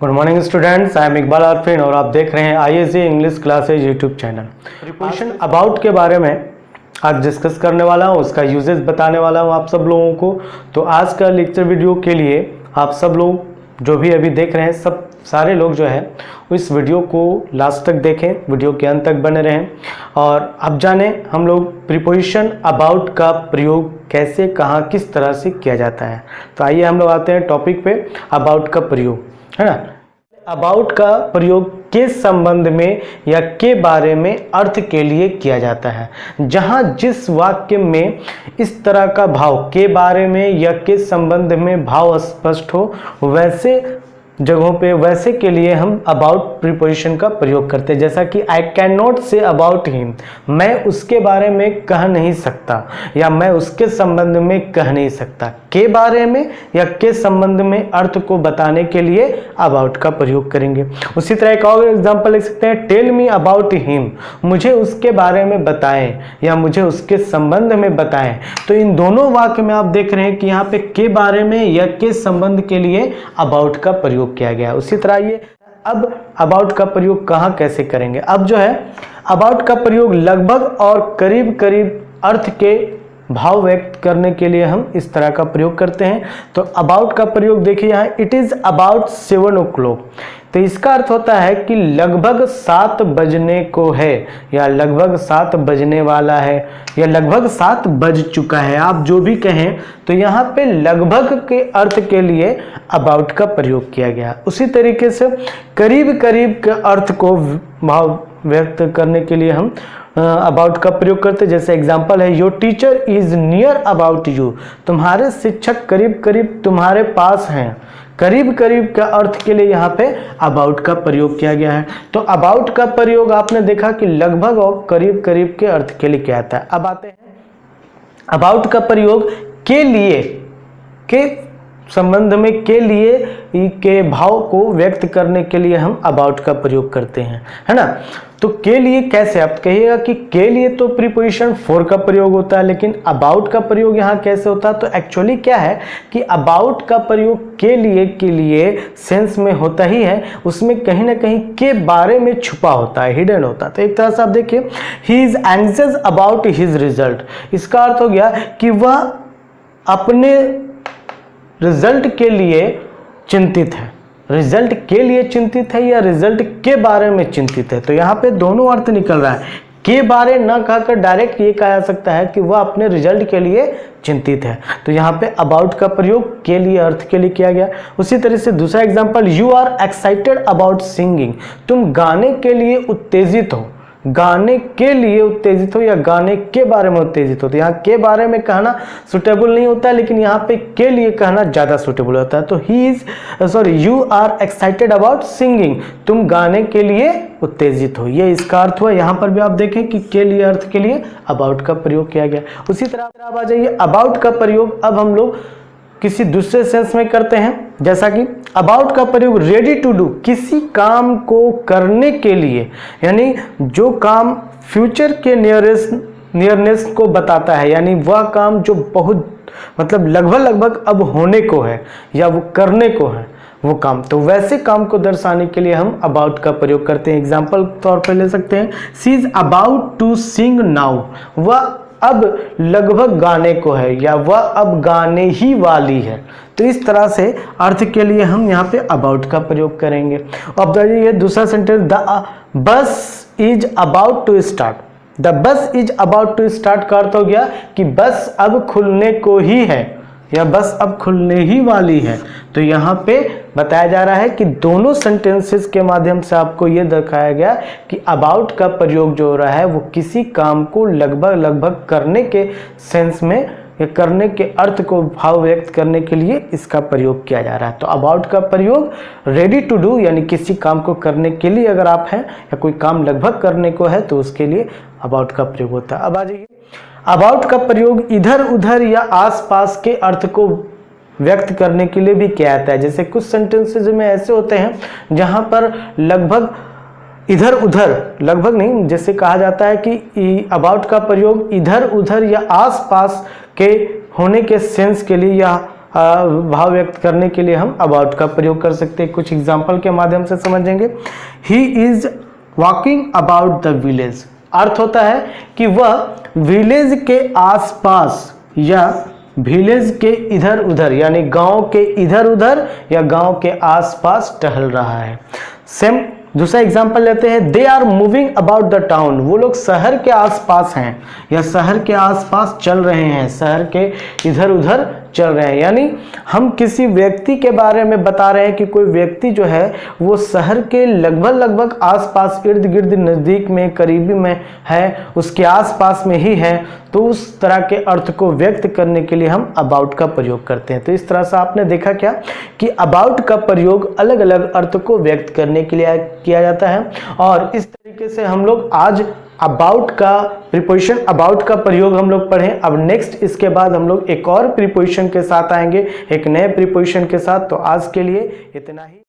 Good morning students, I am Iqbal Arfin और आप देख रहे हैं IAC English classes YouTube channel. Preposition about के बारे में आज डिस्कस करने वाला हूँ, उसका यूजेस बताने वाला हूँ आप सब लोगों को। तो आज का लेक्चर वीडियो के लिए आप सब लोग जो भी अभी देख रहे हैं, सब सारे लोग जो है इस वीडियो को लास्ट तक देखें, वीडियो के अंत तक बने रहें और अब जाने हम लोग प्रीपोजिशन अबाउट का प्रयोग कैसे, कहाँ, किस तरह से किया जाता है। तो आइए हम लोग आते हैं टॉपिक पे, अबाउट का प्रयोग, है ना। अबाउट का प्रयोग के संबंध में या के बारे में अर्थ के लिए किया जाता है। जहां जिस वाक्य में इस तरह का भाव के बारे में या के संबंध में भाव स्पष्ट हो, वैसे जगहों पे वैसे के लिए हम अबाउट प्रीपोजिशन का प्रयोग करते हैं। जैसा कि I can not say about him, मैं उसके बारे में कह नहीं सकता या मैं उसके संबंध में कह नहीं सकता। के बारे में या के संबंध में अर्थ को बताने के लिए अबाउट का प्रयोग करेंगे। उसी तरह एक और एग्जांपल लिख सकते हैं, टेल मी अबाउट हिम, मुझे उसके बारे में बताएं या मुझे उसके संबंध में बताएं। तो इन दोनों वाक्य में आप देख रहे हैं कि यहाँ पे के बारे में या के संबंध के लिए अबाउट का प्रयोग किया गया। उसी तरह ये अब अबाउट का प्रयोग कहाँ कैसे करेंगे। अब जो है अबाउट का प्रयोग लगभग और करीब करीब अर्थ के भाव व्यक्त करने के लिए हम इस तरह का प्रयोग करते हैं। तो अबाउट का प्रयोग देखिए यहाँ, इट इज अबाउट 7 o'clock। तो इसका अर्थ होता है कि लगभग 7 बजने को है या लगभग 7 बजने वाला है या लगभग 7 बज चुका है, आप जो भी कहें। तो यहाँ पे लगभग के अर्थ के लिए अबाउट का प्रयोग किया गया। उसी तरीके से करीब करीब के अर्थ को भाव व्यक्त करने के लिए हम अबाउट का प्रयोग करते। जैसे एग्जांपल है, your teacher is near about you, तुम्हारे शिक्षक करीब करीब तुम्हारे पास हैं। करीब करीब का अर्थ के लिए यहाँ पे अबाउट का प्रयोग किया गया है। तो अबाउट का प्रयोग आपने देखा कि लगभग और करीब करीब के अर्थ के लिए किया जाता है। अब आते हैं अबाउट का प्रयोग के लिए, के संबंध में के लिए के भाव को व्यक्त करने के लिए हम अबाउट का प्रयोग करते हैं, है ना। तो के लिए कैसे, आप कहिएगा कि के लिए तो प्रीपोजिशन फॉर का प्रयोग होता है, लेकिन अबाउट का प्रयोग यहाँ कैसे होता है। तो एक्चुअली क्या है कि अबाउट का प्रयोग के लिए सेंस में होता ही है, उसमें कहीं ना कहीं के बारे में छुपा होता है, हिडन होता है। तो एक तरह से आप देखिए, he is anxious about his result, इसका अर्थ हो गया कि वह अपने रिजल्ट के लिए चिंतित है। रिजल्ट के लिए चिंतित है या रिजल्ट के बारे में चिंतित है। तो यहाँ पे दोनों अर्थ निकल रहा है। के बारे न कहकर डायरेक्ट ये कहा जा सकता है कि वह अपने रिजल्ट के लिए चिंतित है। तो यहाँ पे अबाउट का प्रयोग के लिए अर्थ के लिए किया गया। उसी तरह से दूसरा example, you are excited about singing, तुम गाने के लिए उत्तेजित हो। गाने के लिए उत्तेजित हो या गाने के बारे में उत्तेजित हो। तो यहाँ के बारे में कहना सुटेबल नहीं होता है, लेकिन यहाँ पे के लिए कहना ज्यादा सुटेबल होता है। तो you are excited about singing, तुम गाने के लिए उत्तेजित हो, ये इसका अर्थ हुआ। यहाँ पर भी आप देखें कि के लिए अर्थ के लिए अबाउट का प्रयोग किया गया। उसी तरह आप आ जाइए, अबाउट का प्रयोग अब हम लोग किसी दूसरे सेंस में करते हैं। जैसा कि अबाउट का प्रयोग रेडी टू डू, किसी काम को करने के लिए, यानी जो काम फ्यूचर के नियरनेस को बताता है, यानी वह काम जो बहुत मतलब लगभग अब होने को है या वो करने को है वो काम, तो वैसे काम को दर्शाने के लिए हम अबाउट का प्रयोग करते हैं। एग्जाम्पल तौर पर ले सकते हैं, she is about to sing now, वह अब लगभग गाने को है या वह अब गाने ही वाली है। तो इस तरह से अर्थ के लिए हम यहाँ पे अबाउट का प्रयोग करेंगे। अब ये दूसरा sentence, the bus is about to start, the bus is about to start का अर्थ हो गया कि बस अब खुलने को ही है या बस अब खुलने ही वाली है। तो यहाँ पे बताया जा रहा है कि दोनों सेंटेंसेस के माध्यम से आपको ये दिखाया गया कि अबाउट का प्रयोग जो हो रहा है वो किसी काम को लगभग करने के सेंस में या करने के अर्थ को भाव व्यक्त करने के लिए इसका प्रयोग किया जा रहा है। तो अबाउट का प्रयोग रेडी टू डू, यानी किसी काम को करने के लिए अगर आप हैं या कोई काम लगभग करने को है तो उसके लिए अबाउट का प्रयोग होता है। अब आ जाइए, अबाउट का प्रयोग इधर उधर या आसपास के अर्थ को व्यक्त करने के लिए भी किया जाता है। जैसे कुछ सेंटेंसेस में ऐसे होते हैं जहां पर लगभग इधर उधर, लगभग नहीं, जैसे कहा जाता है कि अबाउट का प्रयोग इधर उधर या आसपास के होने के सेंस के लिए या भाव व्यक्त करने के लिए हम अबाउट का प्रयोग कर सकते हैं। कुछ एग्जाम्पल के माध्यम से समझेंगे। He is walking about the village, अर्थ होता है कि वह विलेज के आसपास या विलेज के इधर उधर यानी गांव के इधर उधर या गांव के आसपास टहल रहा है। सेम दूसरा एग्जांपल लेते हैं। They are moving about the town, वो लोग शहर के आसपास हैं या शहर के आसपास चल रहे हैं, शहर के इधर उधर चल रहे हैं। यानी हम किसी व्यक्ति के बारे में बता रहे हैं कि कोई व्यक्ति जो है वो शहर के लगभग आसपास इर्द गिर्द नज़दीक में करीबी में है, उसके आसपास में ही है। तो उस तरह के अर्थ को व्यक्त करने के लिए हम अबाउट का प्रयोग करते हैं। तो इस तरह से आपने देखा क्या कि अबाउट का प्रयोग अलग अलग अर्थ को व्यक्त करने के लिए किया जाता है। और इस तरीके से हम लोग आज अबाउट का प्रीपोजिशन अबाउट का प्रयोग हम लोग पढ़ें। अब नेक्स्ट इसके बाद हम लोग एक और प्रीपोजिशन के साथ आएंगे, एक नए प्रीपोजिशन के साथ। तो आज के लिए इतना ही।